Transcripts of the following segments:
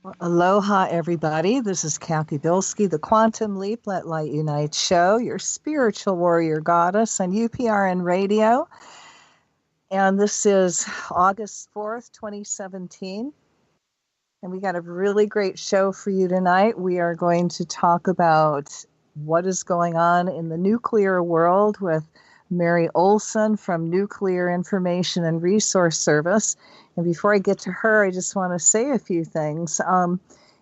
Well, aloha, everybody. This is Cathy Bilsky, the Quantum Leap Let Light Unite show, your spiritual warrior goddess on UPRN radio. And this is August 4th, 2017. And we got a really great show for you tonight. We are going to talk about what is going on in the nuclear world with Mary Olson from Nuclear Information and Resource Service. And before I get to her, I just want to say a few things.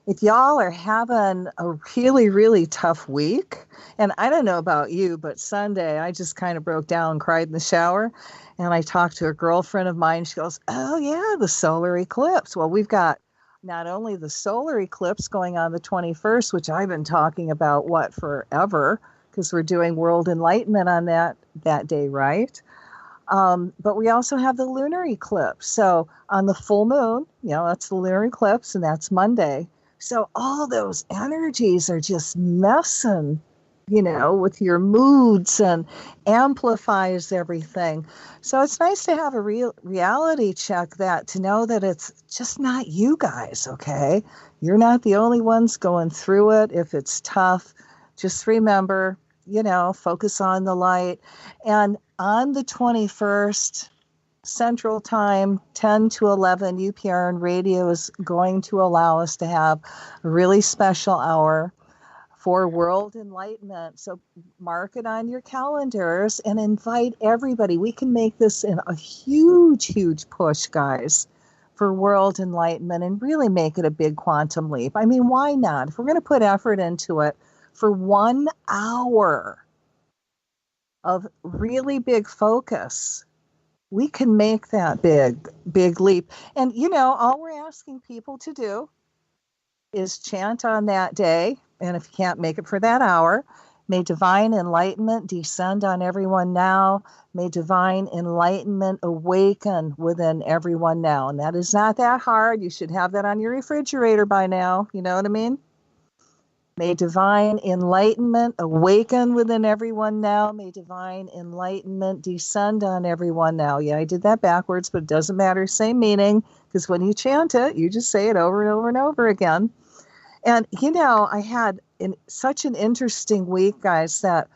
If y'all are having a really, really tough week, and I don't know about you, but Sunday I just kind of broke down and cried in the shower. And I talked to a girlfriend of mine. She goes, "Oh, yeah, the solar eclipse." Well, we've got not only the solar eclipse going on the 21st, which I've been talking about, forever, because we're doing World Enlightenment on that day, right? But we also have the lunar eclipse. So on the full moon, that's the lunar eclipse, and that's Monday. So all those energies are just messing, with your moods and amplifies everything. So it's nice to have a reality check to know that it's just not you guys, okay? You're not the only ones going through it. If it's tough, just remember, focus on the light. And on the 21st, Central Time, 10 to 11, UPRN Radio is going to allow us to have a really special hour for World Enlightenment. So mark it on your calendars and invite everybody. We can make this a huge, huge push, guys, for World Enlightenment and really make it a big quantum leap. I mean, why not? If we're going to put effort into it for 1 hour of really big focus, we can make that big leap. And, all we're asking people to do is chant on that day. And if you can't make it for that hour, may divine enlightenment descend on everyone now. May divine enlightenment awaken within everyone now. And that is not that hard. You should have that on your refrigerator by now. You know what I mean? May divine enlightenment awaken within everyone now. May divine enlightenment descend on everyone now. Yeah, I did that backwards, but it doesn't matter. Same meaning, because when you chant it, you just say it over and over and over again. And, I had such an interesting week, guys, that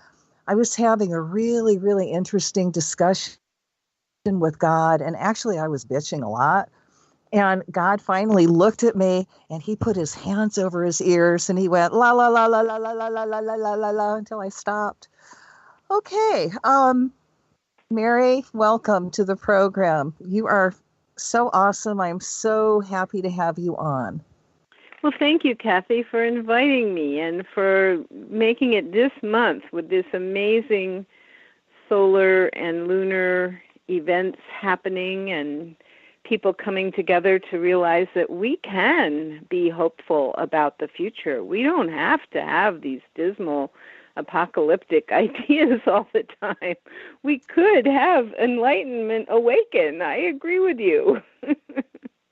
I was having a really, really interesting discussion with God. And actually, I was bitching a lot. And God finally looked at me and he put his hands over his ears and he went la la la la la la la la la la la la la until I stopped. Okay. Mary, welcome to the program. You are so awesome. I'm so happy to have you on. Well, thank you, Cathy, for inviting me and for making it this month with this amazing solar and lunar events happening and people coming together to realize that we can be hopeful about the future. We don't have to have these dismal apocalyptic ideas all the time. We could have enlightenment awaken. I agree with you.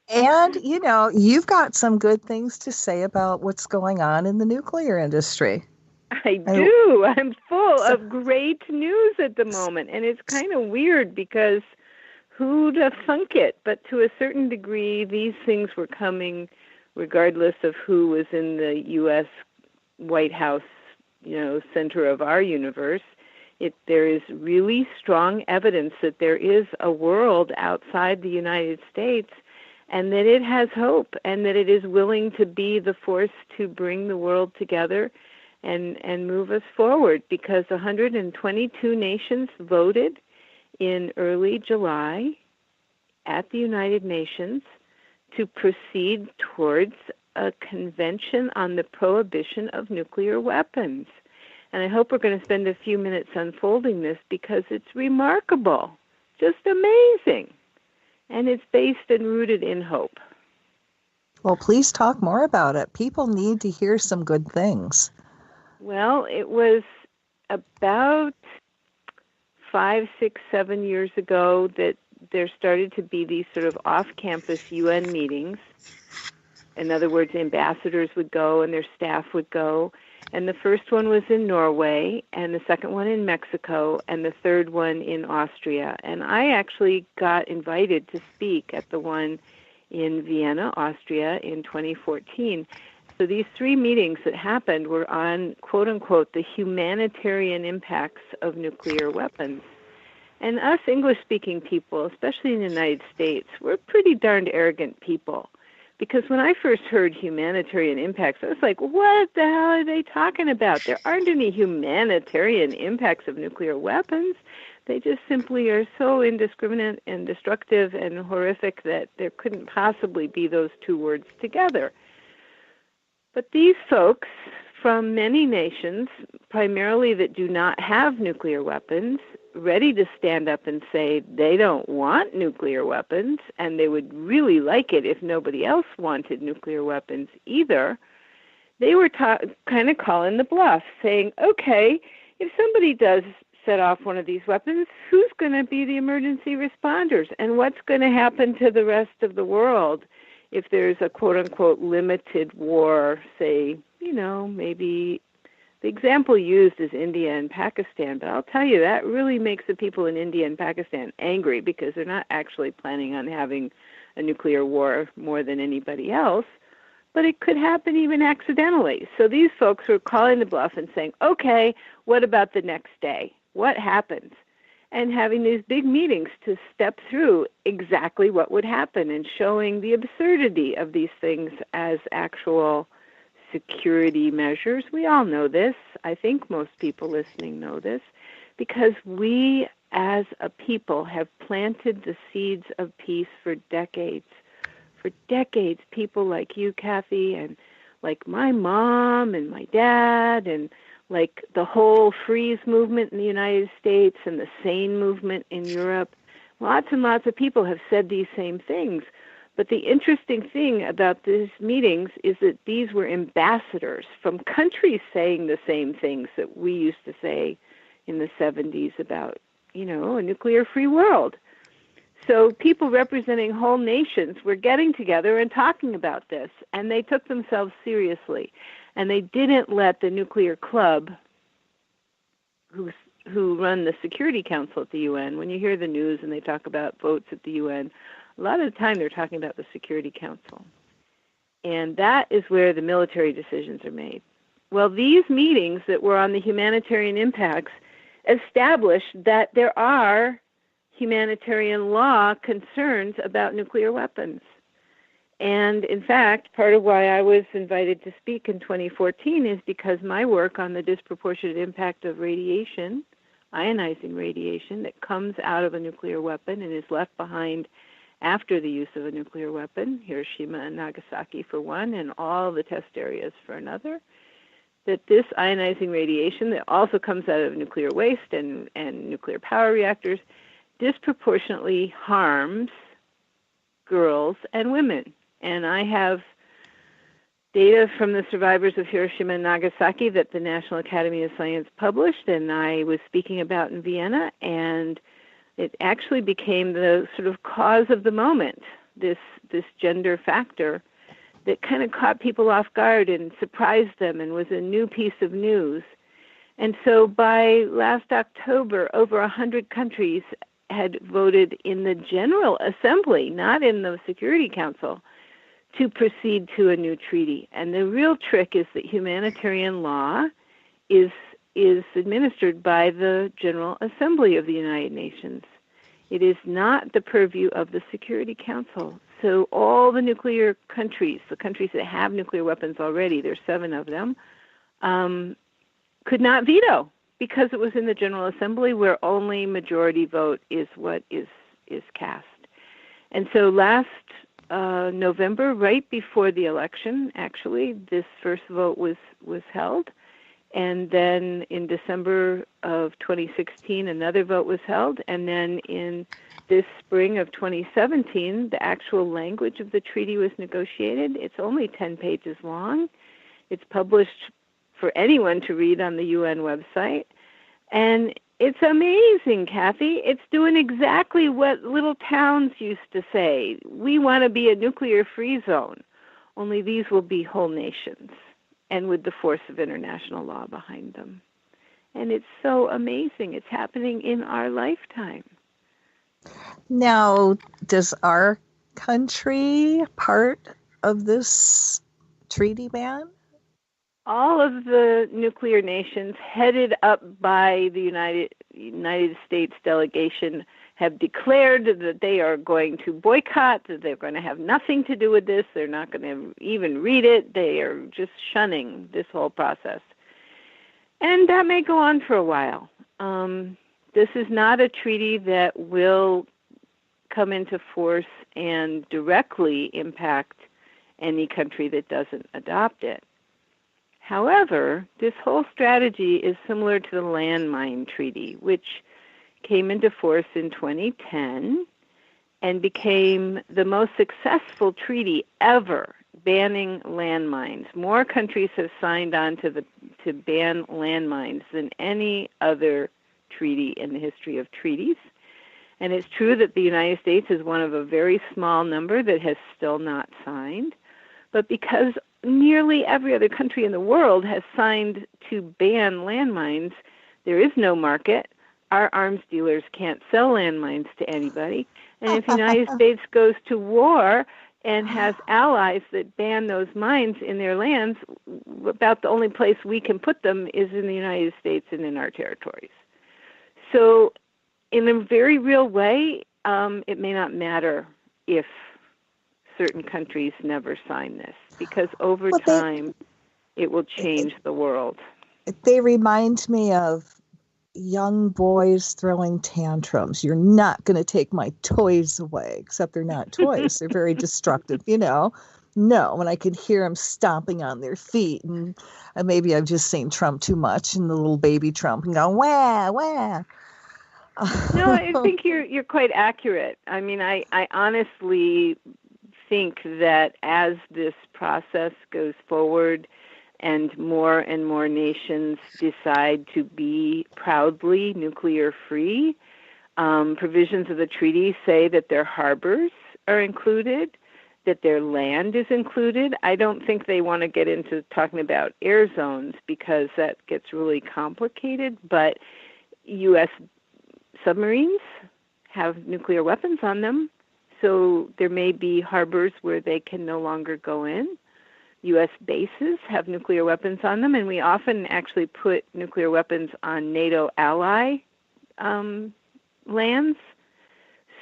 And, you've got some good things to say about what's going on in the nuclear industry. I do. I'm full of great news at the moment. And it's kind of weird because who'd have thunk it? But to a certain degree, these things were coming regardless of who was in the U.S. White House, center of our universe. There is really strong evidence that there is a world outside the United States and that it has hope and that it is willing to be the force to bring the world together and move us forward, because 122 nations voted in early July at the United Nations to proceed towards a convention on the prohibition of nuclear weapons. And I hope we're going to spend a few minutes unfolding this because it's remarkable, just amazing. And it's based and rooted in hope. Well, please talk more about it. People need to hear some good things. Well, it was about 5, 6, 7 years ago that there started to be these sort of off-campus UN meetings. In other words, ambassadors would go and their staff would go. And the first one was in Norway, and the second one in Mexico, and the third one in Austria. And I actually got invited to speak at the one in Vienna, Austria in 2014. So these 3 meetings that happened were on, quote unquote, the humanitarian impacts of nuclear weapons. And us English-speaking people, especially in the United States, we're pretty darned arrogant people. Because when I first heard humanitarian impacts, I was like, what the hell are they talking about? There aren't any humanitarian impacts of nuclear weapons. They just simply are so indiscriminate and destructive and horrific that there couldn't possibly be those 2 words together. But these folks from many nations, primarily that do not have nuclear weapons, ready to stand up and say they don't want nuclear weapons and they would really like it if nobody else wanted nuclear weapons either, they were kind of calling the bluff, saying, okay, if somebody does set off one of these weapons, who's going to be the emergency responders? And what's going to happen to the rest of the world if there's a quote-unquote limited war, say, maybe the example used is India and Pakistan, but I'll tell you, that really makes the people in India and Pakistan angry because they're not actually planning on having a nuclear war more than anybody else, but it could happen even accidentally. So these folks were calling the bluff and saying, okay, what about the next day? What happens? And having these big meetings to step through exactly what would happen and showing the absurdity of these things as actual security measures. We all know this. I think most people listening know this, because we as a people have planted the seeds of peace for decades. For decades, people like you, Cathy, and like my mom and my dad, and like the whole freeze movement in the United States and the sane movement in Europe, lots and lots of people have said these same things. But the interesting thing about these meetings is that these were ambassadors from countries saying the same things that we used to say in the 70s about, a nuclear-free world. So people representing whole nations were getting together and talking about this, and they took themselves seriously. And they didn't let the nuclear club, who run the Security Council at the UN, when you hear the news and they talk about votes at the UN, a lot of the time they're talking about the Security Council. And that is where the military decisions are made. Well, these meetings that were on the humanitarian impacts established that there are humanitarian law concerns about nuclear weapons. And in fact, part of why I was invited to speak in 2014 is because my work on the disproportionate impact of radiation, ionizing radiation, that comes out of a nuclear weapon and is left behind after the use of a nuclear weapon, Hiroshima and Nagasaki for one, and all the test areas for another, that this ionizing radiation that also comes out of nuclear waste and nuclear power reactors disproportionately harms girls and women. And I have data from the survivors of Hiroshima and Nagasaki that the National Academy of Science published, and I was speaking about in Vienna, and it actually became the sort of cause of the moment, this gender factor that kind of caught people off guard and surprised them and was a new piece of news. And so by last October, over 100 countries had voted in the General Assembly, not in the Security Council, to proceed to a new treaty. And the real trick is that humanitarian law is administered by the General Assembly of the United Nations. It is not the purview of the Security Council. So all the nuclear countries, the countries that have nuclear weapons already, there's 7 of them, could not veto because it was in the General Assembly where only majority vote is what is cast. And so last November, right before the election, actually, this first vote was held. And then in December of 2016, another vote was held. And then in this spring of 2017, the actual language of the treaty was negotiated. It's only 10 pages long. It's published for anyone to read on the UN website. And it's amazing, Cathy. It's doing exactly what little towns used to say. We want to be a nuclear-free zone, only these will be whole nations, and with the force of international law behind them. And it's so amazing. It's happening in our lifetime. Now, does our country part of this treaty ban? All of the nuclear nations headed up by the United States delegation have declared that they are going to boycott, that they're going to have nothing to do with this. They're not going to even read it. They are just shunning this whole process. And that may go on for a while. This is not a treaty that will come into force and directly impact any country that doesn't adopt it. However, this whole strategy is similar to the landmine treaty, which came into force in 2010 and became the most successful treaty ever banning landmines. More countries have signed on to ban landmines than any other treaty in the history of treaties. And it's true that the United States is one of a very small number that has still not signed. But because nearly every other country in the world has signed to ban landmines, there is no market. Our arms dealers can't sell landmines to anybody. And if the United States goes to war and has allies that ban those mines in their lands, about the only place we can put them is in the United States and in our territories. So in a very real way, it may not matter if certain countries never sign this, because over time it will change the world. They remind me of young boys throwing tantrums. You're not going to take my toys away, except they're not toys. They're very destructive, No, and I can hear them stomping on their feet. And maybe I've just seen Trump too much, and the little baby Trump, and go, wah, wah. No, I think you're quite accurate. I mean, I honestly think that as this process goes forward and more nations decide to be proudly nuclear-free, provisions of the treaty say that their harbors are included, that their land is included. I don't think they want to get into talking about air zones because that gets really complicated, but U.S. submarines have nuclear weapons on them. So there may be harbors where they can no longer go in. U.S. bases have nuclear weapons on them, and we often actually put nuclear weapons on NATO ally lands.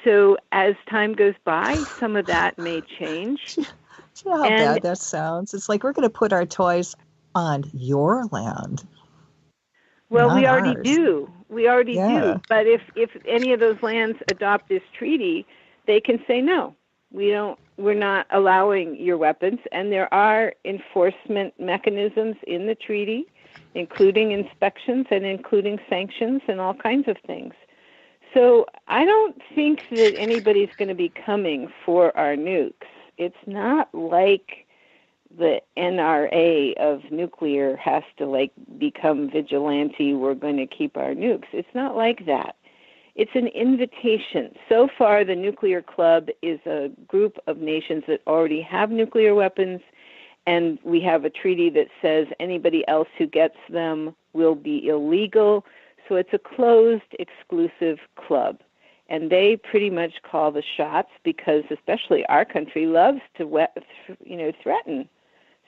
So as time goes by, some of that may change. Do you know how bad that sounds? It's like we're going to put our toys on your land. Well, we already do. We already do. But if any of those lands adopt this treaty, they can say no. We're not allowing your weapons, and there are enforcement mechanisms in the treaty, including inspections and including sanctions and all kinds of things. So I don't think that anybody's going to be coming for our nukes. It's not like the NRA of nuclear has to become vigilante, we're going to keep our nukes. It's not like that. It's an invitation. So far, the Nuclear Club is a group of nations that already have nuclear weapons, and we have a treaty that says anybody else who gets them will be illegal. So it's a closed, exclusive club. And they pretty much call the shots because especially our country loves to threaten.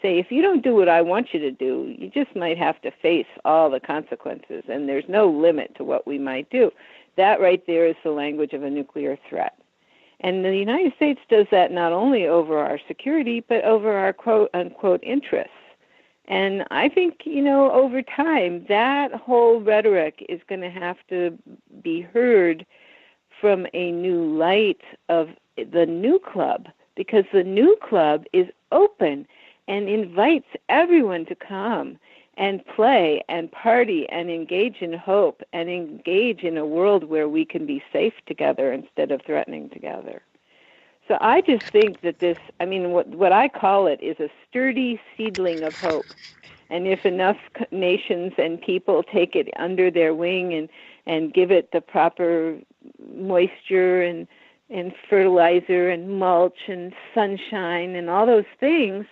Say, if you don't do what I want you to do, you just might have to face all the consequences, and there's no limit to what we might do. That right there is the language of a nuclear threat. And the United States does that not only over our security, but over our quote-unquote interests. And I think, over time, that whole rhetoric is going to have to be heard from a new light of the new club, because the new club is open and invites everyone to come and play and party and engage in hope and engage in a world where we can be safe together instead of threatening together. So I just think that this, what I call it is a sturdy seedling of hope. And if enough nations and people take it under their wing and give it the proper moisture and fertilizer and mulch and sunshine and all those things,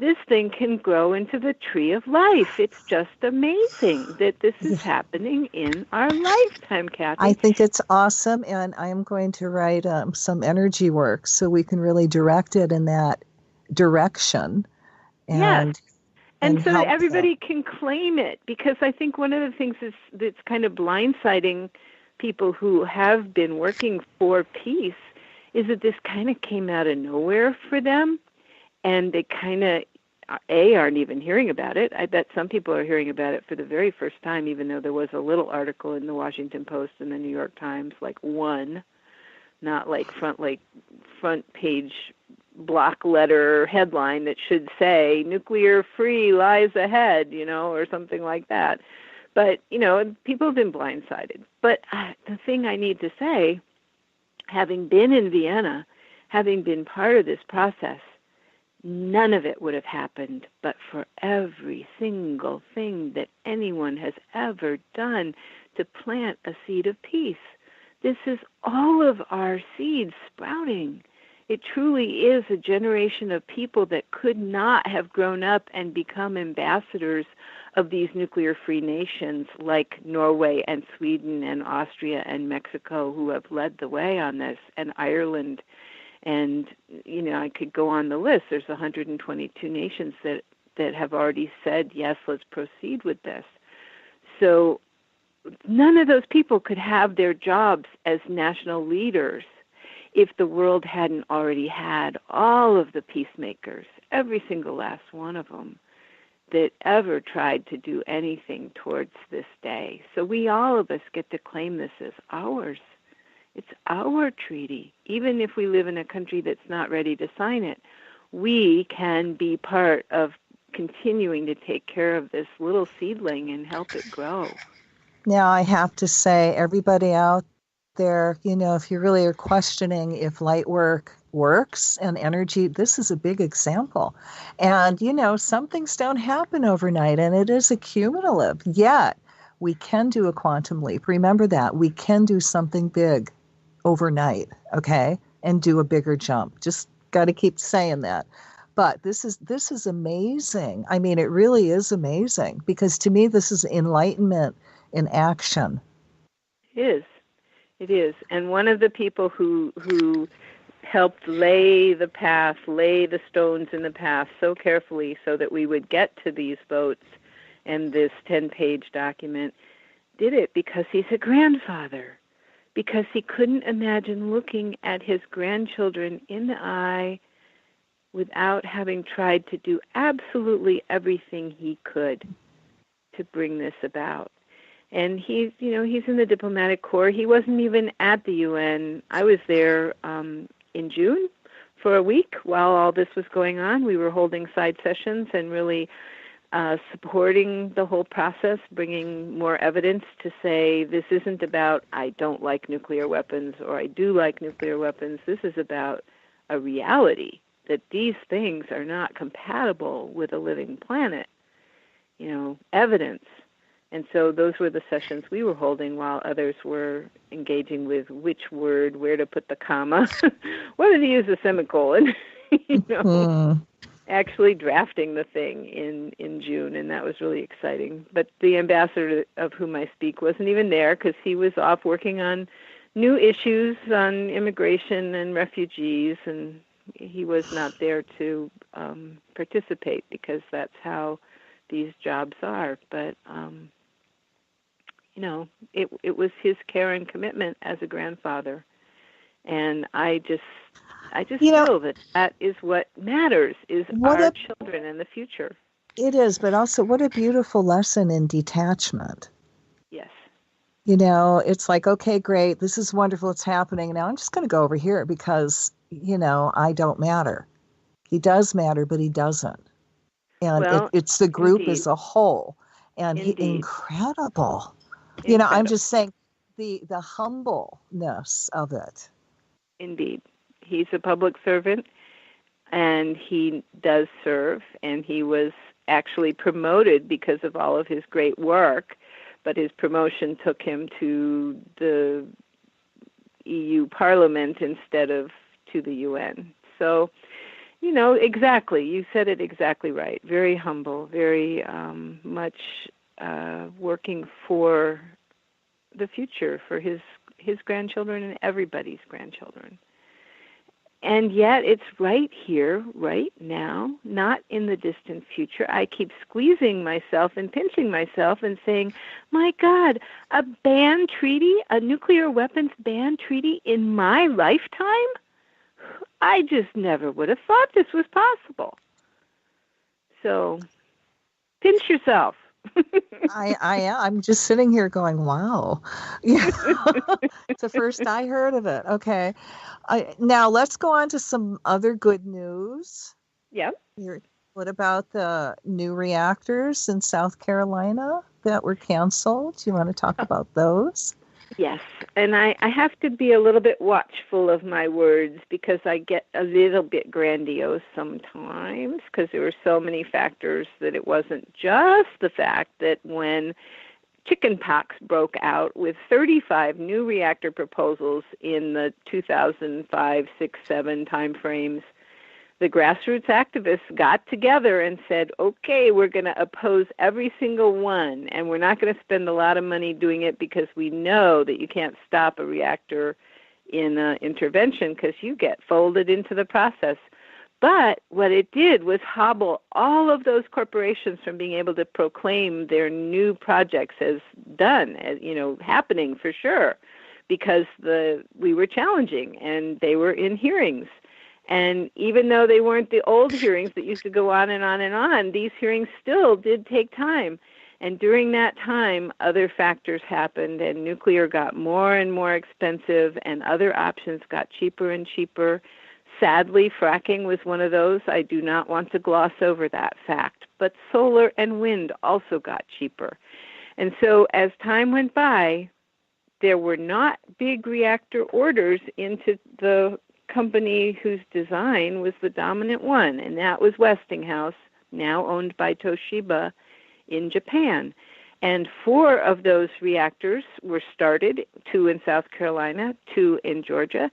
this thing can grow into the tree of life. It's just amazing that this is happening in our lifetime, Cathy. I think it's awesome, and I am going to write some energy work so we can really direct it in that direction. And so that everybody them. can claim it, because I think one of the things that's kind of blindsiding people who have been working for peace is that this kind of came out of nowhere for them, and they kind of, aren't even hearing about it. I bet some people are hearing about it for the very first time, even though there was a little article in the Washington Post and the New York Times, like one, not like front page block letter headline that should say nuclear free lies ahead, or something like that. But, people have been blindsided. But the thing I need to say, having been in Vienna, having been part of this process, none of it would have happened but for every single thing that anyone has ever done to plant a seed of peace. This is all of our seeds sprouting. It truly is a generation of people that could not have grown up and become ambassadors of these nuclear-free nations like Norway and Sweden and Austria and Mexico, who have led the way on this, and Ireland. And, I could go on the list. There's 122 nations that have already said, yes, let's proceed with this. So none of those people could have their jobs as national leaders if the world hadn't already had all of the peacemakers, every single last one of them, that ever tried to do anything towards this day. So all of us get to claim this as ours. It's our treaty. Even if we live in a country that's not ready to sign it, we can be part of continuing to take care of this little seedling and help it grow. Now, I have to say, everybody out there, if you really are questioning if light work works and energy, this is a big example. And, some things don't happen overnight, and it is a cumulative. Yet, we can do a quantum leap. Remember that. We can do something big overnight, okay, and do a bigger jump. Just got to keep saying that. But this is amazing. I mean, it really is amazing, because to me, this is enlightenment in action. It is. And one of the people who helped lay the stones in the path so carefully so that we would get to these votes and this 10-page document did it because he's a grandfather. Because he couldn't imagine looking at his grandchildren in the eye without having tried to do absolutely everything he could to bring this about. And he's in the diplomatic corps. He wasn't even at the UN. I was there in June for a week while all this was going on. We were holding side sessions and really supporting the whole process, bringing more evidence to say this isn't about I don't like nuclear weapons or I do like nuclear weapons. This is about a reality that these things are not compatible with a living planet, evidence. And so those were the sessions we were holding while others were engaging with which word, where to put the comma, whether to use a semicolon, actually drafting the thing in June, and that was really exciting. But the ambassador of whom I speak wasn't even there because he was off working on new issues on immigration and refugees, and he was not there to participate because that's how these jobs are. But, it was his care and commitment as a grandfather. And I just feel that is what matters, is our children and the future. It is, but also what a beautiful lesson in detachment. Yes. It's like, okay, great, this is wonderful, it's happening. Now I'm just going to go over here because, I don't matter. He does matter, but he doesn't. And it's the group as a whole. And incredible. I'm just saying the humbleness of it. Indeed. He's a public servant, and he does serve, and he was actually promoted because of all of his great work, but his promotion took him to the EU Parliament instead of to the UN. So, Exactly. You said it exactly right. Very humble, very much working for the future, for his grandchildren and everybody's grandchildren. And yet it's right here, right now, not in the distant future. I keep squeezing myself and pinching myself and saying, my God, a ban treaty, a nuclear weapons ban treaty in my lifetime? I just never would have thought this was possible. So pinch yourself. I'm just sitting here going, wow. Yeah. It's the first I heard of it. Okay. Now let's go on to some other good news. Yep. What about the new reactors in South Carolina that were canceled? Do you want to talk about those? Yes, and I have to be a little bit watchful of my words because I get a little bit grandiose sometimes because there were so many factors that it wasn't just the fact that when chickenpox broke out with 35 new reactor proposals in the 2005, 6, 7 timeframes, the grassroots activists got together and said, okay, we're going to oppose every single one, and we're not going to spend a lot of money doing it because we know that you can't stop a reactor in intervention because you get folded into the process. But what it did was hobble all of those corporations from being able to proclaim their new projects as done, as, happening for sure, because we were challenging and they were in hearings. And even though they weren't the old hearings that used to go on and on and on, these hearings still did take time. And during that time, other factors happened, and nuclear got more and more expensive, and other options got cheaper and cheaper. Sadly, fracking was one of those. I do not want to gloss over that fact. But solar and wind also got cheaper. And so as time went by, there were not big reactor orders into the company whose design was the dominant one, and that was Westinghouse, now owned by Toshiba in Japan. And 4 of those reactors were started, 2 in South Carolina, 2 in Georgia.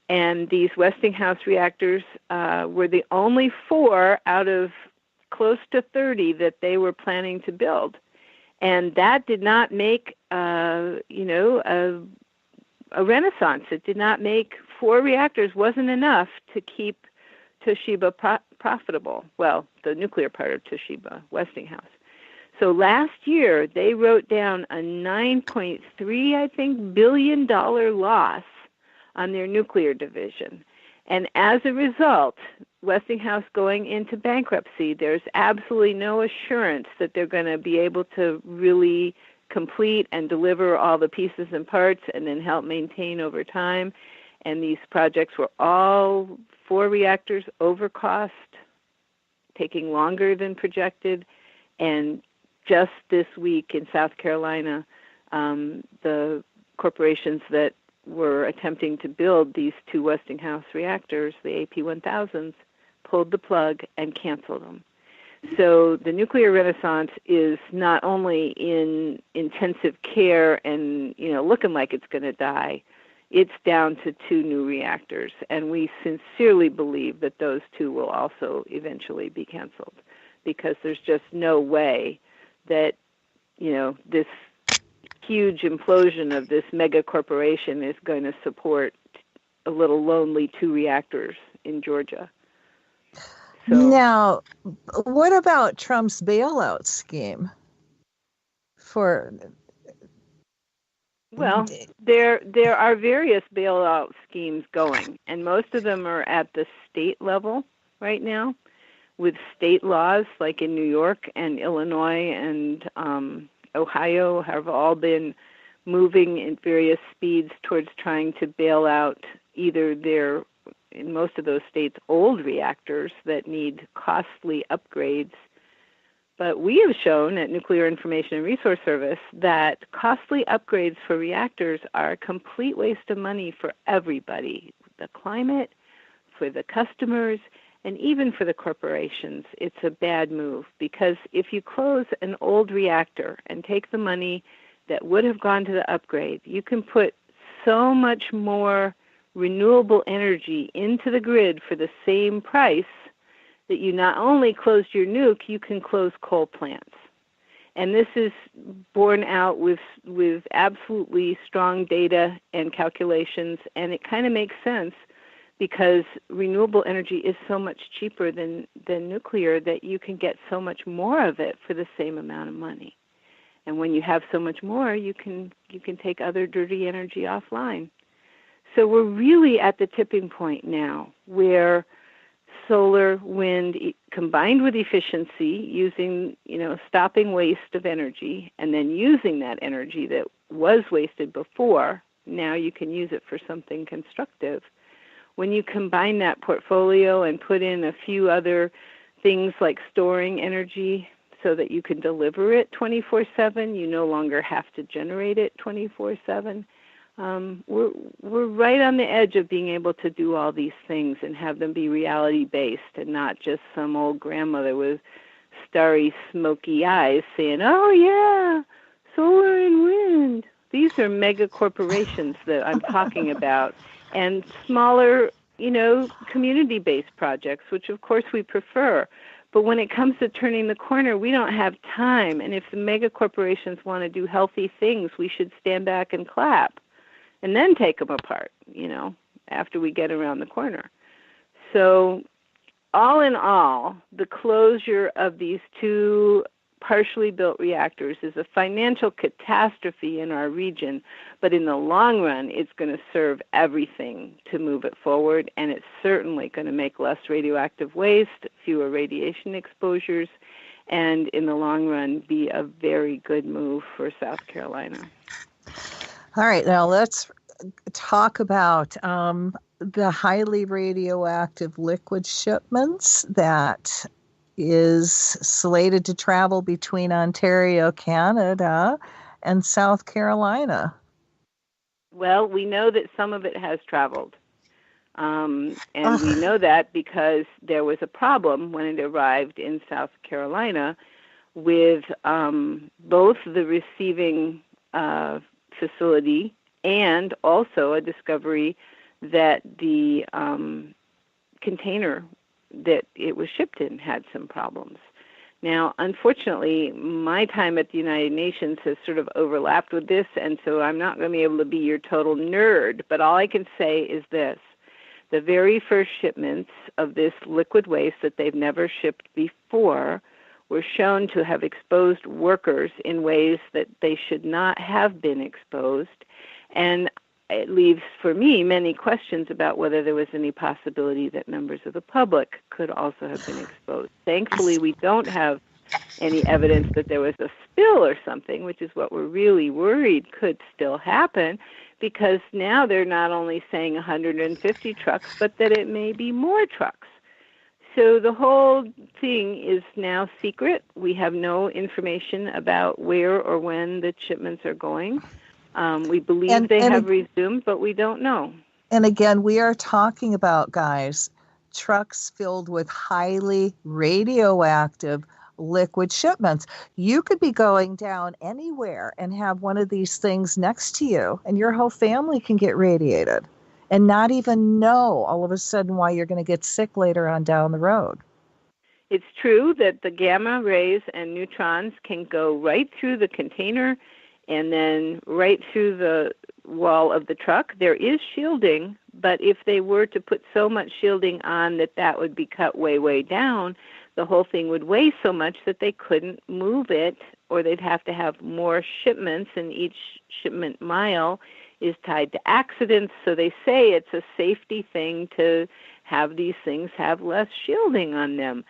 And these Westinghouse reactors were the only 4 out of close to 30 that they were planning to build. And that did not make, a renaissance. It did not make 4 reactors wasn't enough to keep Toshiba profitable. Well, the nuclear part of Toshiba, Westinghouse. So last year they wrote down a $9.3 billion loss on their nuclear division. And as a result, Westinghouse going into bankruptcy, there's absolutely no assurance that they're going to be able to really complete and deliver all the pieces and parts and then help maintain over time. And these projects were all 4 reactors over cost, taking longer than projected. And just this week in South Carolina, the corporations that were attempting to build these 2 Westinghouse reactors, the AP1000s, pulled the plug and canceled them. So the nuclear renaissance is not only in intensive care and, looking like it's going to die, it's down to 2 new reactors. And we sincerely believe that those 2 will also eventually be canceled because there's just no way that, this huge implosion of this mega corporation is going to support a little lonely 2 reactors in Georgia. So, now, what about Trump's bailout scheme? Well, there are various bailout schemes going, and most of them are at the state level right now, with state laws like in New York and Illinois and Ohio have all been moving in various speeds towards trying to bail out either their, in most of those states, old reactors that need costly upgrades. But we have shown at Nuclear Information and Resource Service that costly upgrades for reactors are a complete waste of money for everybody, the climate, for the customers, and even for the corporations. It's a bad move because if you close an old reactor and take the money that would have gone to the upgrade, you can put so much more renewable energy into the grid for the same price that you not only closed your nuke, you can close coal plants. And this is borne out with absolutely strong data and calculations, and it kind of makes sense because renewable energy is so much cheaper than nuclear that you can get so much more of it for the same amount of money. And when you have so much more, you can take other dirty energy offline. So we're really at the tipping point now where solar, wind, combined with efficiency, using, stopping waste of energy, and then using that energy that was wasted before, now you can use it for something constructive. When you combine that portfolio and put in a few other things like storing energy so that you can deliver it 24/7, you no longer have to generate it 24/7. We're right on the edge of being able to do all these things and have them be reality-based and not just some old grandmother with starry, smoky eyes saying, oh, yeah, solar and wind. These are mega corporations that I'm talking about, and smaller, community-based projects, which, of course, we prefer. But when it comes to turning the corner, we don't have time. And if the mega corporations want to do healthy things, we should stand back and clap and then take them apart, after we get around the corner. So all in all, the closure of these two partially built reactors is a financial catastrophe in our region, but in the long run, it's going to serve everything to move it forward, and it's certainly going to make less radioactive waste, fewer radiation exposures, and in the long run, be a very good move for South Carolina. All right, now let's talk about the highly radioactive liquid shipments that is slated to travel between Ontario, Canada, and South Carolina. Well, we know that some of it has traveled. And we know that because there was a problem when it arrived in South Carolina with both the receiving facility and also a discovery that the container that it was shipped in had some problems. Now, unfortunately, my time at the United Nations has sort of overlapped with this, and so I'm not going to be able to be your total nerd, but all I can say is this. The very first shipments of this liquid waste that they've never shipped before were shown to have exposed workers in ways that they should not have been exposed, and it leaves, for me, many questions about whether there was any possibility that members of the public could also have been exposed. Thankfully, we don't have any evidence that there was a spill or something, which is what we're really worried could still happen, because now they're not only saying 150 trucks, but that it may be more trucks. So the whole thing is now secret. We have no information about where or when the shipments are going. We believe they have resumed, but we don't know. And again, we are talking about, guys, trucks filled with highly radioactive liquid shipments. You could be going down anywhere and have one of these things next to you, and your whole family can get radiated and not even know all of a sudden why you're going to get sick later on down the road. It's true that the gamma rays and neutrons can go right through the container and then right through the wall of the truck. There is shielding, but if they were to put so much shielding on that would be cut way, way down, the whole thing would weigh so much that they couldn't move it, or they'd have to have more shipments, and each shipment mile is tied to accidents. So they say it's a safety thing to have these things have less shielding on them.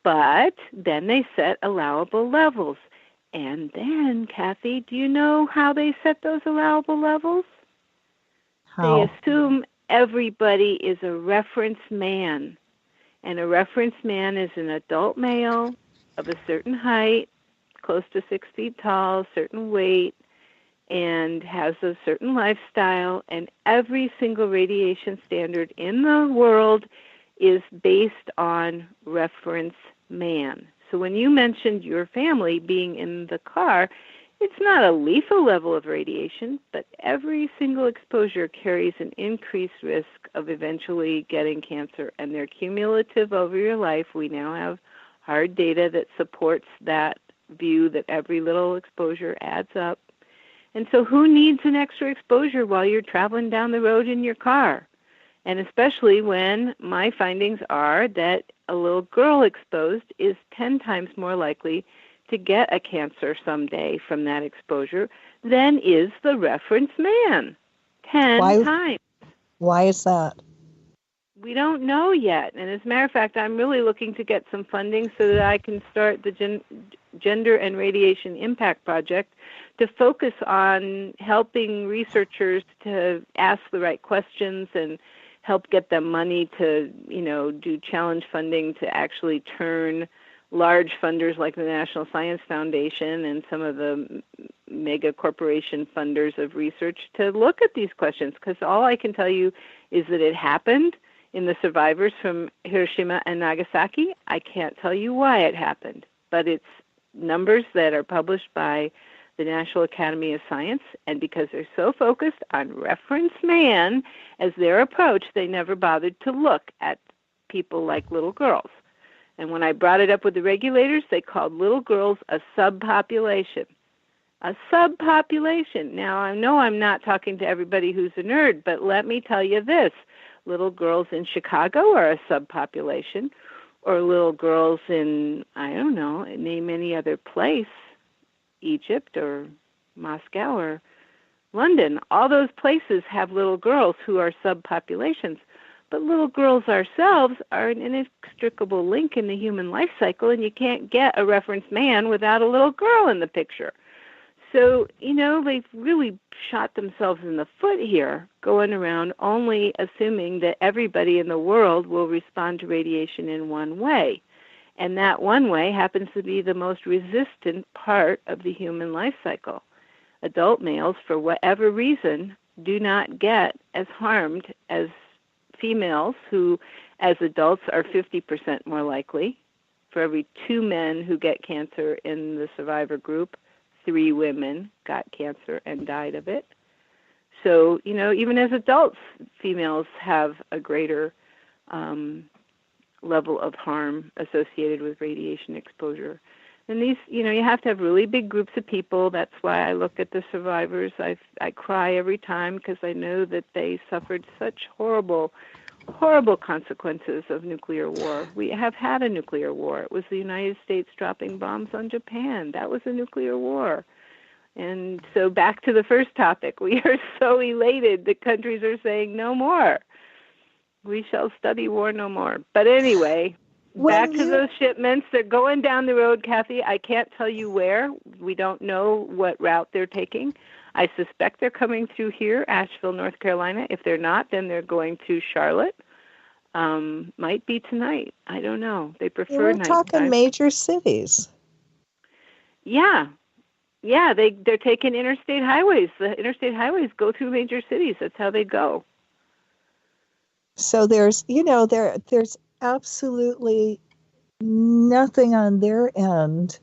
But then they set allowable levels. And then, Cathy, do you know how they set those allowable levels? How? They assume everybody is a reference man. And a reference man is an adult male of a certain height, close to 6 feet tall, certain weight, and has a certain lifestyle. And every single radiation standard in the world is based on reference man. So when you mentioned your family being in the car, It's not a lethal level of radiation, but every single exposure carries an increased risk of eventually getting cancer, and they're cumulative over your life. We now have hard data that supports that view that every little exposure adds up. And so who needs an extra exposure while you're traveling down the road in your car? And especially when my findings are that a little girl exposed is 10 times more likely to get a cancer someday from that exposure than is the reference man. 10 times. Why is that? We don't know yet. And as a matter of fact, I'm really looking to get some funding so that I can start the Gender and Radiation Impact Project to focus on helping researchers to ask the right questions and help get them money to, do challenge funding to actually turn large funders like the National Science Foundation and some of the mega corporation funders of research to look at these questions. Because all I can tell you is that it happened in the survivors from Hiroshima and Nagasaki. I can't tell you why it happened, but it's numbers that are published by the National Academy of Science, and because they're so focused on reference man as their approach, they never bothered to look at people like little girls. And when I brought it up with the regulators, they called little girls a subpopulation. A subpopulation. Now, I know I'm not talking to everybody who's a nerd, but let me tell you this. Little girls in Chicago are a subpopulation, or little girls in, I don't know, name any other place, Egypt or Moscow or London. All those places have little girls who are subpopulations. But little girls ourselves are an inextricable link in the human life cycle, and you can't get a reference man without a little girl in the picture. So, they've really shot themselves in the foot here, going around only assuming that everybody in the world will respond to radiation in one way. And that one way happens to be the most resistant part of the human life cycle. Adult males, for whatever reason, do not get as harmed as females who, as adults, are 50% more likely. For every 2 men who get cancer in the survivor group, 3 women got cancer and died of it. So, even as adults, females have a greater level of harm associated with radiation exposure. And these, you have to have really big groups of people. That's why I look at the survivors. I cry every time because I know that they suffered such horrible consequences of nuclear war. We have had a nuclear war. It was the United States dropping bombs on Japan. That was a nuclear war. And so back to the first topic, we are so elated that countries are saying no more. We shall study war no more. But anyway, back to those shipments. They're going down the road, Cathy. I can't tell you where. We don't know what route they're taking. I suspect they're coming through here, Asheville, North Carolina. If they're not, then they're going to Charlotte. Might be tonight. I don't know. They prefer night. We're talking major cities. Yeah. Yeah, they're taking interstate highways. The interstate highways go through major cities. That's how they go. So there's absolutely nothing on their end.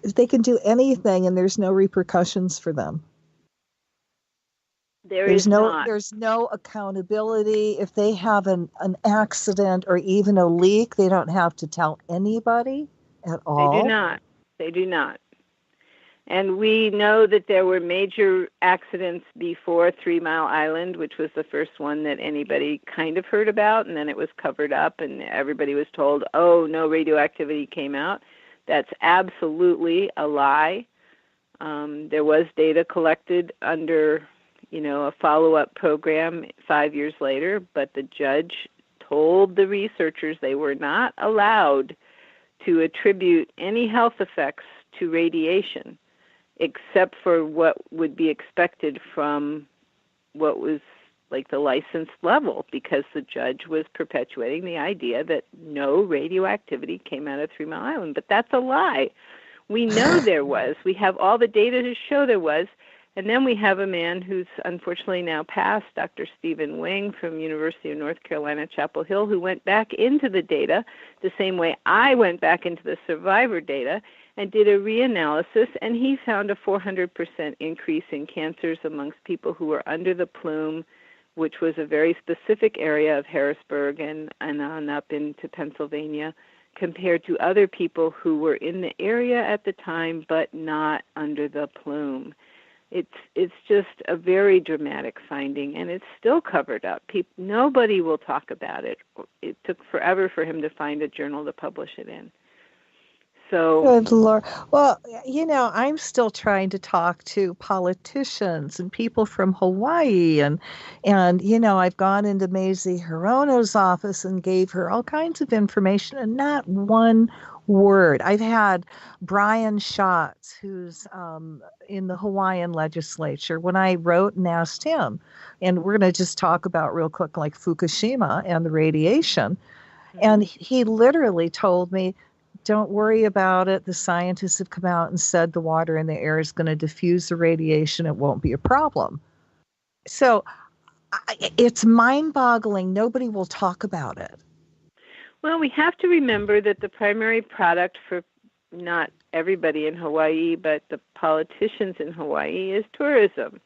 They can do anything, and there's no repercussions for them. There's no accountability. If they have an accident or even a leak, they don't have to tell anybody at all. They do not. And we know that there were major accidents before 3 Mile Island, which was the first one that anybody kind of heard about, and then it was covered up, and everybody was told, oh, no radioactivity came out. That's absolutely a lie. There was data collected under, a follow-up program 5 years later, but the judge told the researchers they were not allowed to attribute any health effects to radiation, except for what would be expected from what was like the licensed level, because the judge was perpetuating the idea that no radioactivity came out of 3 Mile Island. But that's a lie. We know there was. We have all the data to show there was. And then we have a man who's unfortunately now passed, Dr. Stephen Wing from University of North Carolina, Chapel Hill, who went back into the data the same way I went back into the survivor data and did a reanalysis, and he found a 400% increase in cancers amongst people who were under the plume, which was a very specific area of Harrisburg and on up into Pennsylvania, compared to other people who were in the area at the time but not under the plume. It's just a very dramatic finding, and it's still covered up. Nobody will talk about it. It took forever for him to find a journal to publish it in. So, good Lord. Well, I'm still trying to talk to politicians and people from Hawaii, and I've gone into Mazie Hirono's office and gave her all kinds of information, and not one word. I've had Brian Schatz, who's in the Hawaiian legislature, when I wrote and asked him, and we're going to just talk about real quick, like Fukushima and the radiation, and he literally told me, don't worry about it. The scientists have come out and said the water in the air is going to diffuse the radiation. It won't be a problem. So it's mind-boggling. Nobody will talk about it. Well, we have to remember that the primary product for not everybody in Hawaii, but the politicians in Hawaii is tourism.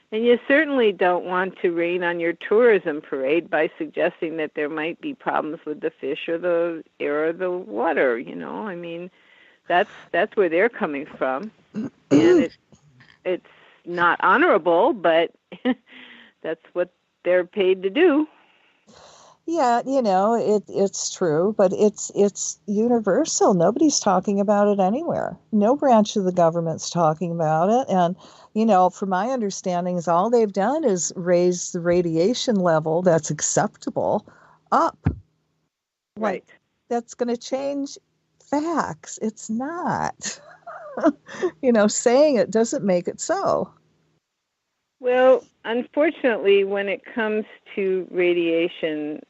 And you certainly don't want to rain on your tourism parade by suggesting that there might be problems with the fish or the air or the water, I mean, that's where they're coming from. And it's not honorable, but that's what they're paid to do. Yeah, it's true, but it's universal. Nobody's talking about it anywhere. No branch of the government's talking about it. And, from my understanding, is all they've done is raise the radiation level that's acceptable up. Right. That's going to change facts. It's not. Saying it doesn't make it so. Well, unfortunately, when it comes to radiation,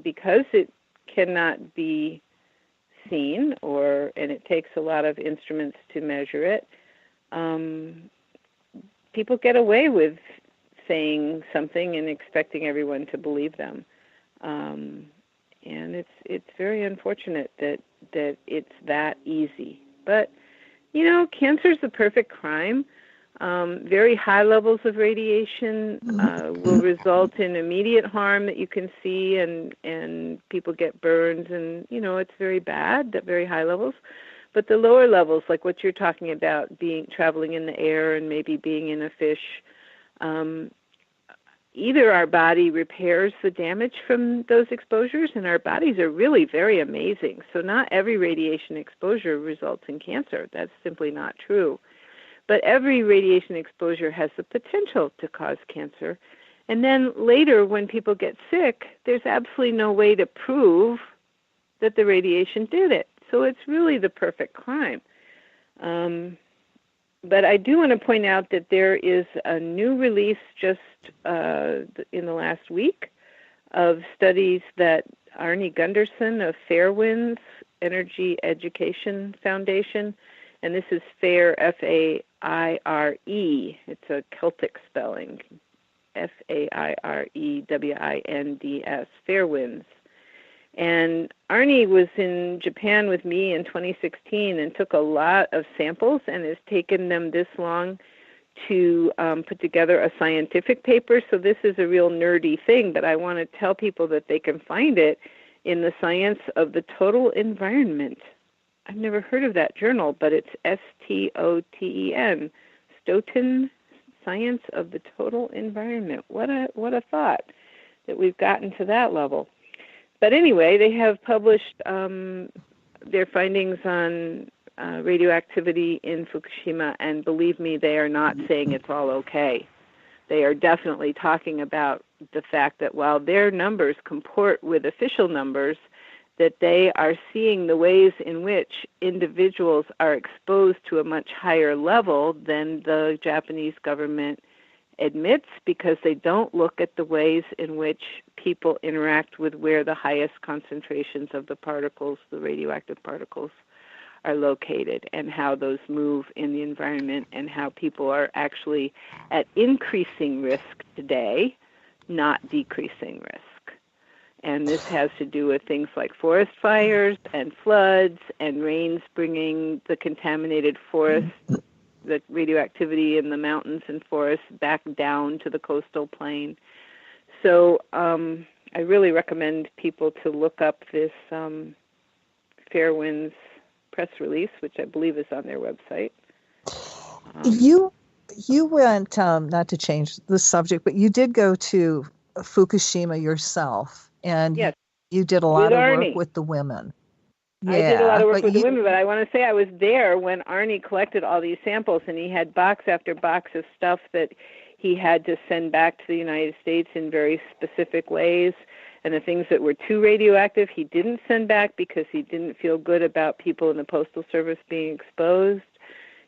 because it cannot be seen, and it takes a lot of instruments to measure it, people get away with saying something and expecting everyone to believe them, and it's very unfortunate that it's that easy. But cancer is the perfect crime. Very high levels of radiation will result in immediate harm that you can see, and people get burns, and it's very bad at very high levels. But the lower levels, like what you're talking about, traveling in the air and maybe being in a fish, either our body repairs the damage from those exposures, and our bodies are really very amazing. So not every radiation exposure results in cancer. That's simply not true. But every radiation exposure has the potential to cause cancer. And then later, when people get sick, there's absolutely no way to prove that the radiation did it. So it's really the perfect crime. But I do want to point out that there is a new release just in the last week of studies that Arnie Gunderson of Fairwinds Energy Education Foundation, and this is FAIR, F-A-I-R-E. It's a Celtic spelling, F-A-I-R-E-W-I-N-D-S, Fairwinds. And Arnie was in Japan with me in 2016 and took a lot of samples and has taken them this long to put together a scientific paper. So this is a real nerdy thing, but I want to tell people that they can find it in the Science of the Total Environment. I've never heard of that journal, but it's S-T-O-T-E-N, Stoughton, Science of the Total Environment. What a thought that we've gotten to that level. But anyway, they have published their findings on radioactivity in Fukushima, and believe me, they are not saying it's all okay. They are definitely talking about the fact that while their numbers comport with official numbers, that they are seeing the ways in which individuals are exposed to a much higher level than the Japanese government admits, because they don't look at the ways in which people interact with where the highest concentrations of the particles, the radioactive particles, are located and how those move in the environment and how people are actually at increasing risk today, not decreasing risk. And this has to do with things like forest fires and floods and rains bringing the contaminated forest, the radioactivity in the mountains and forests back down to the coastal plain. So I really recommend people to look up this Fairwinds press release, which I believe is on their website. You went, not to change the subject, but you did go to Fukushima yourself, and yes, you did a lot of work with the women. Yeah, I did a lot of work with the women, but I want to say I was there when Arnie collected all these samples, and he had box after box of stuff that he had to send back to the United States in very specific ways. And the things that were too radioactive, he didn't send back because he didn't feel good about people in the Postal Service being exposed.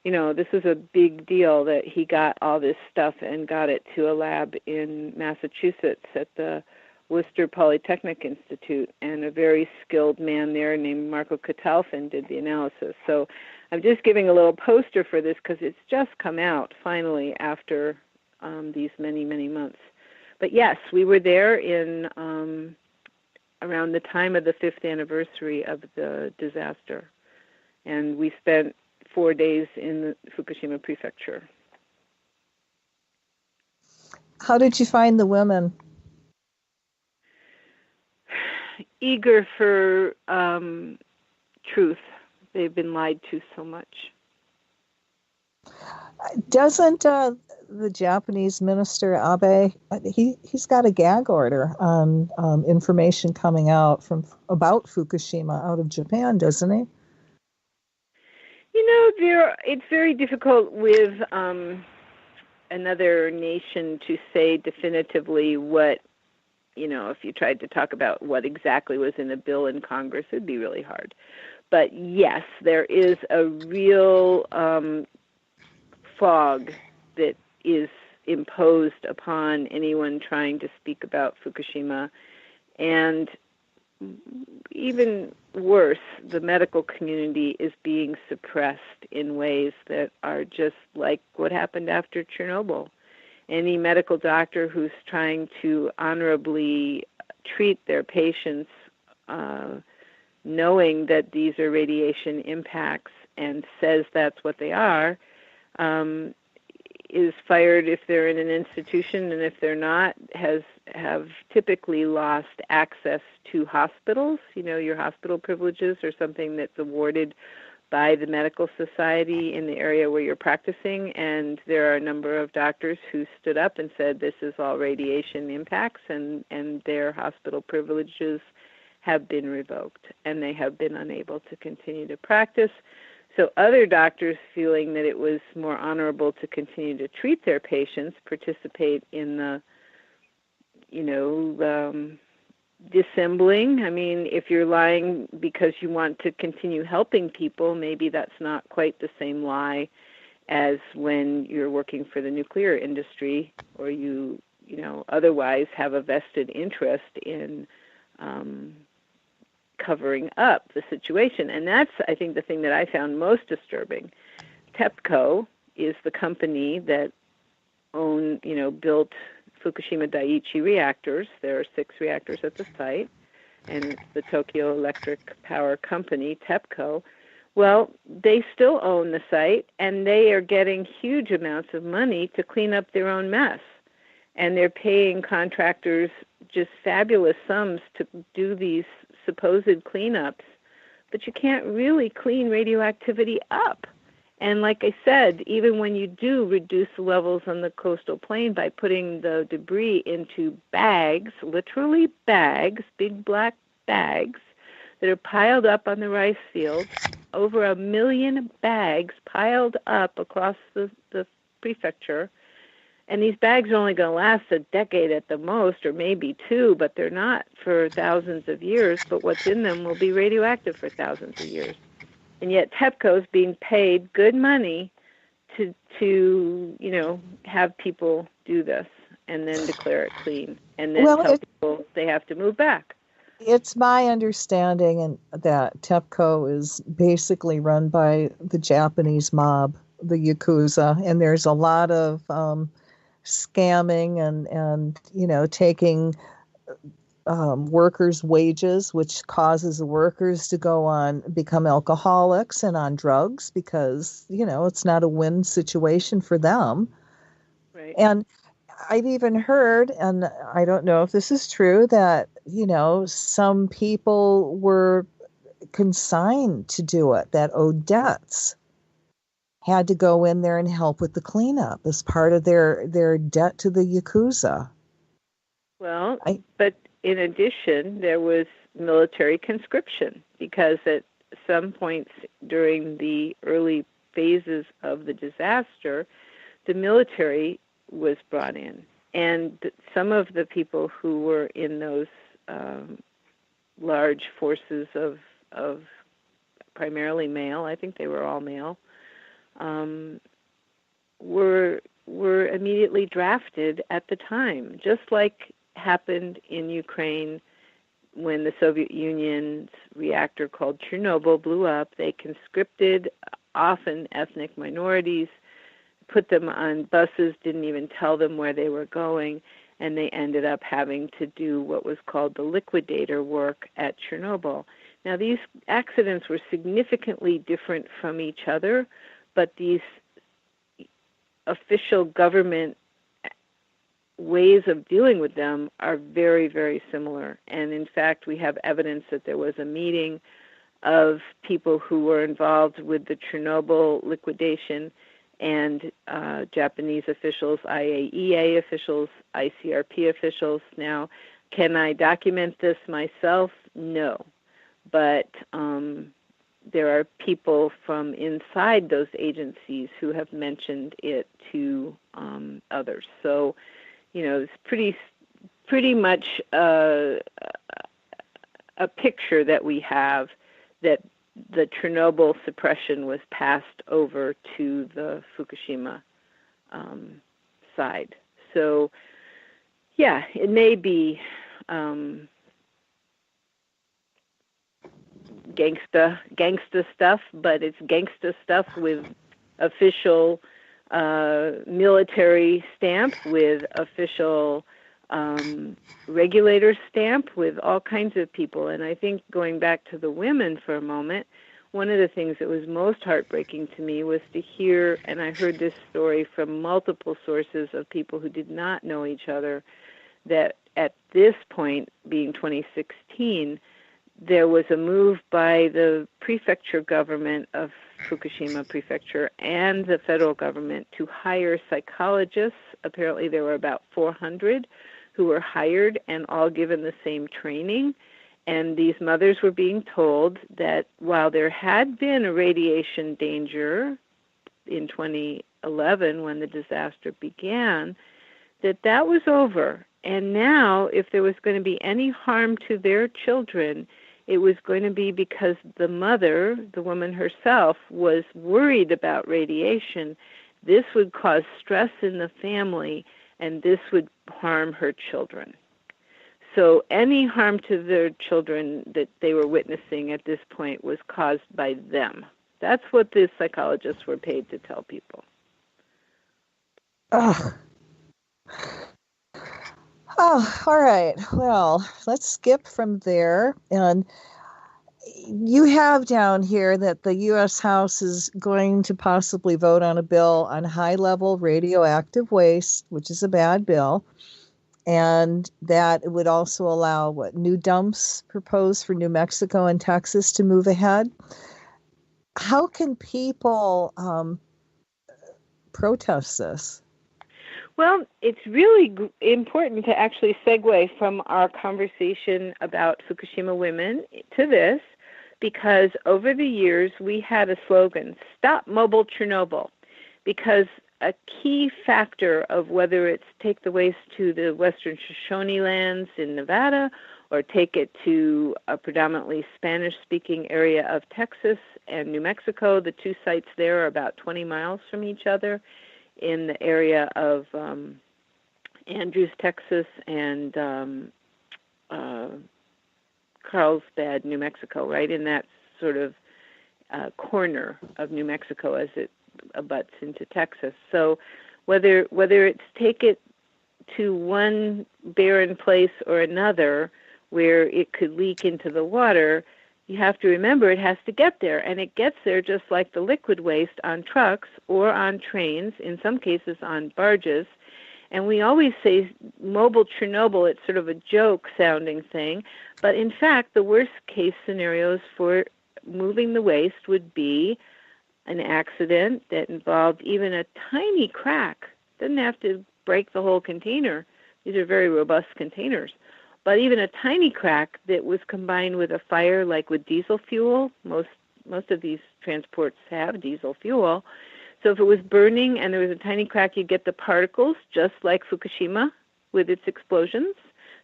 You know, this is a big deal that he got all this stuff and got it to a lab in Massachusetts at the Worcester Polytechnic Institute, and a very skilled man there named Marco Catalfin did the analysis. So I'm just giving a little poster for this because it's just come out finally after these many, many months. But yes, we were there in around the time of the 5th anniversary of the disaster, and we spent 4 days in the Fukushima prefecture. How did you find the women? Eager for truth. They've been lied to so much. Doesn't the Japanese minister Abe, he's got a gag order on information coming out about Fukushima out of Japan, doesn't he? You know, it's very difficult with another nation to say definitively what, you know, if you tried to talk about what exactly was in a bill in Congress, it'd be really hard. But yes, there is a real fog that is imposed upon anyone trying to speak about Fukushima. And even worse, the medical community is being suppressed in ways that are just like what happened after Chernobyl. Any medical doctor who's trying to honorably treat their patients, knowing that these are radiation impacts and says that's what they are, is fired if they're in an institution, and if they're not, have typically lost access to hospitals. You know, your hospital privileges are something that's awarded by the medical society in the area where you're practicing, and there are a number of doctors who stood up and said this is all radiation impacts, and their hospital privileges have been revoked, and they have been unable to continue to practice. So other doctors, feeling that it was more honorable to continue to treat their patients, participate in the, you know, dissembling. I mean, if you're lying because you want to continue helping people, maybe that's not quite the same lie as when you're working for the nuclear industry, or you know, otherwise have a vested interest in covering up the situation. And that's, I think, the thing that I found most disturbing. TEPCO is the company that built Fukushima Daiichi reactors. There are 6 reactors at the site, and it's the Tokyo Electric Power Company, TEPCO. Well, they still own the site, and they are getting huge amounts of money to clean up their own mess. And they're paying contractors just fabulous sums to do these supposed cleanups, but you can't really clean radioactivity up. And like I said, even when you do reduce the levels on the coastal plain by putting the debris into bags, literally bags, big black bags, that are piled up on the rice fields, over 1 million bags piled up across the prefecture. And these bags are only going to last a decade at the most, or maybe 2, but they're not for thousands of years. But what's in them will be radioactive for thousands of years. And yet TEPCO is being paid good money to have people do this and then declare it clean and then tell people they have to move back. It's my understanding that TEPCO is basically run by the Japanese mob, the Yakuza, and there's a lot of scamming and taking workers' wages, which causes the workers to become alcoholics and on drugs because, it's not a win situation for them. Right. And I've even heard, and I don't know if this is true, that, some people were consigned to do it, that Odettes had to go in there and help with the cleanup as part of their debt to the Yakuza. Well, but in addition, there was military conscription because at some points during the early phases of the disaster, the military was brought in. And some of the people who were in those large forces of primarily male, I think they were all male, were immediately drafted at the time, just like happened in Ukraine when the Soviet Union's reactor called Chernobyl blew up. They conscripted often ethnic minorities, put them on buses, didn't even tell them where they were going, and they ended up having to do what was called the liquidator work at Chernobyl. Now, these accidents were significantly different from each other, but these official government ways of dealing with them are very, very similar. And in fact, we have evidence that there was a meeting of people who were involved with the Chernobyl liquidation and Japanese officials, IAEA officials, ICRP officials. Now, can I document this myself? No. But there are people from inside those agencies who have mentioned it to others. So, it's pretty much a picture that we have that the Chernobyl suppression was passed over to the Fukushima side. So, yeah, it may be gangsta stuff, but it's gangsta stuff with official military stamp, with official regulator stamp, with all kinds of people. And I think going back to the women for a moment, one of the things that was most heartbreaking to me was to hear, and I heard this story from multiple sources of people who did not know each other, that at this point, being 2016, there was a move by the prefecture government of Fukushima Prefecture and the federal government to hire psychologists. Apparently there were about 400 who were hired and all given the same training. And these mothers were being told that while there had been a radiation danger in 2011 when the disaster began, that was over. And now, if there was going to be any harm to their children, it was going to be because the mother, the woman herself, was worried about radiation. This would cause stress in the family, and this would harm her children. So any harm to their children that they were witnessing at this point was caused by them. That's what the psychologists were paid to tell people. Oh, all right. Well, let's skip from there. And you have down here that the U.S. House is going to possibly vote on a bill on high-level radioactive waste, which is a bad bill, and that it would also allow new dumps proposed for New Mexico and Texas to move ahead. How can people protest this? Well, it's really important to actually segue from our conversation about Fukushima women to this, because over the years we had a slogan, Stop Mobile Chernobyl, because a key factor of whether it's take the waste to the western Shoshone lands in Nevada or take it to a predominantly Spanish-speaking area of Texas and New Mexico, the two sites there are about 20 miles from each other, in the area of Andrews, Texas, and Carlsbad, New Mexico, right in that sort of corner of New Mexico as it abuts into Texas. So whether it's take it to one barren place or another where it could leak into the water, you have to remember it has to get there. And it gets there just like the liquid waste on trucks or on trains, in some cases on barges. And we always say mobile Chernobyl, it's sort of a joke-sounding thing. But in fact, the worst-case scenarios for moving the waste would be an accident that involved even a tiny crack. Doesn't have to break the whole container. These are very robust containers. But even a tiny crack that was combined with a fire, like with diesel fuel, most of these transports have diesel fuel. So if it was burning and there was a tiny crack, you'd get the particles, just like Fukushima with its explosions,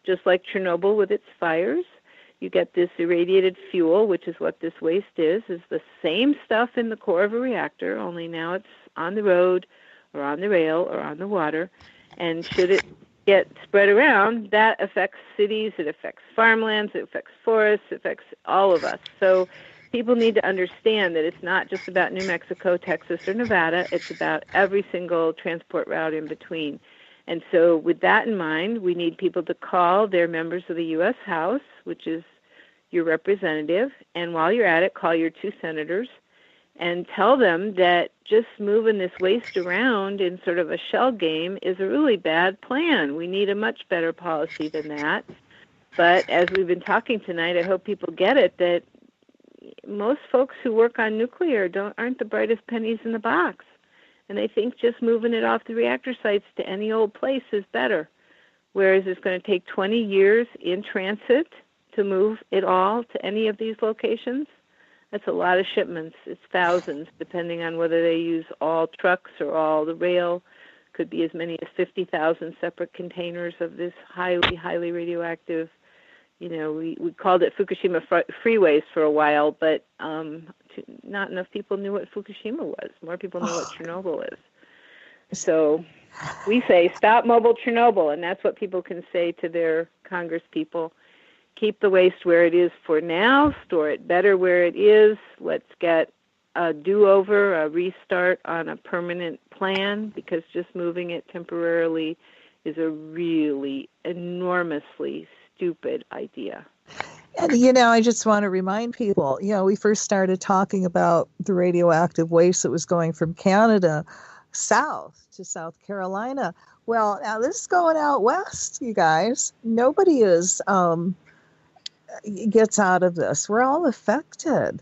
just like Chernobyl with its fires. You get this irradiated fuel, which is what this waste is the same stuff in the core of a reactor, only now it's on the road or on the rail or on the water. And should it get spread around, that affects cities, it affects farmlands, it affects forests, it affects all of us. So people need to understand that it's not just about New Mexico, Texas, or Nevada. It's about every single transport route in between. And so with that in mind, we need people to call their members of the U.S. House, which is your representative, and while you're at it, call your 2 senators and tell them that just moving this waste around in sort of a shell game is a really bad plan. We need a much better policy than that. But as we've been talking tonight, I hope people get it, that most folks who work on nuclear aren't the brightest pennies in the box. And they think just moving it off the reactor sites to any old place is better, whereas it's going to take 20 years in transit to move it all to any of these locations. That's a lot of shipments. It's thousands, depending on whether they use all trucks or all the rail. Could be as many as 50,000 separate containers of this highly, highly radioactive. You know, we called it Fukushima freeways for a while, but not enough people knew what Fukushima was. More people know what Chernobyl is. So we say, stop mobile Chernobyl, and that's what people can say to their Congress people. Keep the waste where it is for now, store it better where it is. Let's get a do-over, a restart on a permanent plan, because just moving it temporarily is a really enormously stupid idea. And, I just want to remind people, we first started talking about the radioactive waste that was going from Canada south to South Carolina. Well, now this is going out west, you guys. Nobody gets out of this. We're all affected.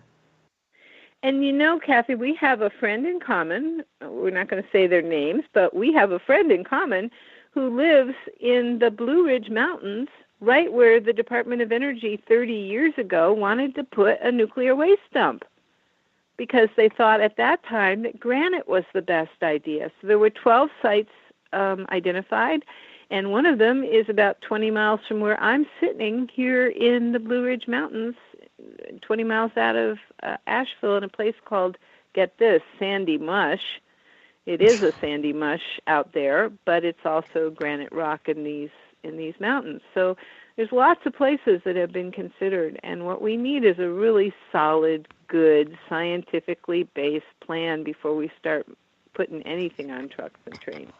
And Cathy, we have a friend in common. We're not going to say their names, but we have a friend in common who lives in the Blue Ridge Mountains, right where the Department of Energy 30 years ago wanted to put a nuclear waste dump, because they thought at that time that granite was the best idea. So there were 12 sites identified, and one of them is about 20 miles from where I'm sitting here in the Blue Ridge Mountains, 20 miles out of Asheville, in a place called, get this, Sandy Mush. It is a sandy mush out there, but it's also granite rock in these mountains. So there's lots of places that have been considered, and what we need is a really solid, good, scientifically based plan before we start putting anything on trucks and trains.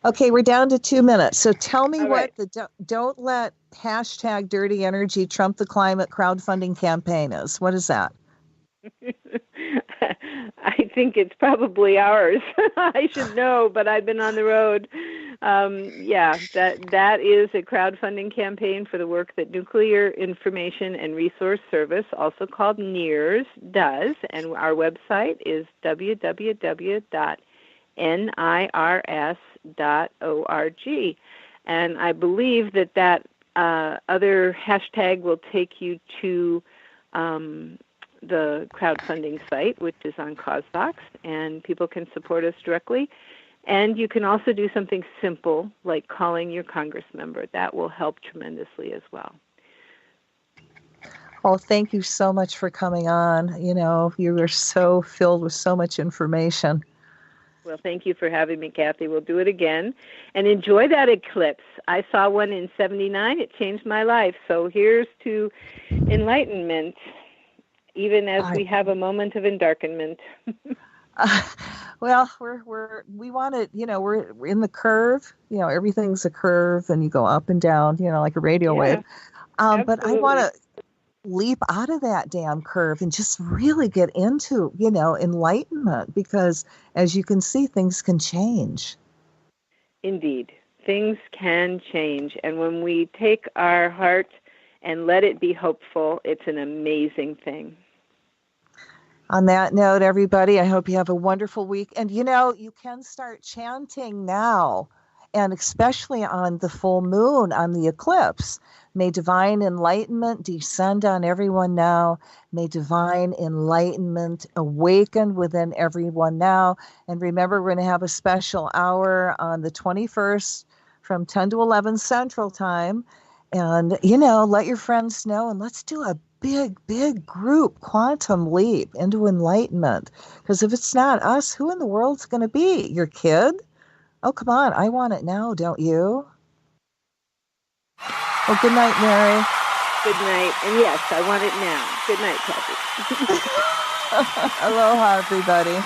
Okay, we're down to 2 minutes. So tell me All what right. the don't let hashtag Dirty Energy Trump the Climate crowdfunding campaign is. What is that? I think it's probably ours. I should know, but I've been on the road. That is a crowdfunding campaign for the work that Nuclear Information and Resource Service, also called NIRS, does. And our website is www.nirs.org. And I believe that other hashtag will take you to the crowdfunding site, which is on CauseVox, and people can support us directly. And you can also do something simple like calling your Congress member. That will help tremendously as well. Well, thank you so much for coming on. You were so filled with so much information. Well, thank you for having me, Cathy. We'll do it again. And enjoy that eclipse. I saw one in 79. It changed my life. So here's to enlightenment, even as we have a moment of endarkenment. Well, we want to, we're in the curve, everything's a curve and you go up and down, like a radio wave. But I want to leap out of that damn curve and just really get into, enlightenment, because as you can see, things can change. Indeed. Things can change. And when we take our heart and let it be hopeful, it's an amazing thing. On that note, everybody, I hope you have a wonderful week. And, you can start chanting now, and especially on the full moon, on the eclipse. May divine enlightenment descend on everyone now. May divine enlightenment awaken within everyone now. And remember, we're going to have a special hour on the 21st from 10 to 11 Central Time. And, let your friends know, and let's do a big group quantum leap into enlightenment. Because if it's not us, who in the world's going to be? Your kid? Oh, come on. I want it now, don't you? Well, good night, Mary. Good night. And yes, I want it now. Good night, Cathy. Aloha, everybody.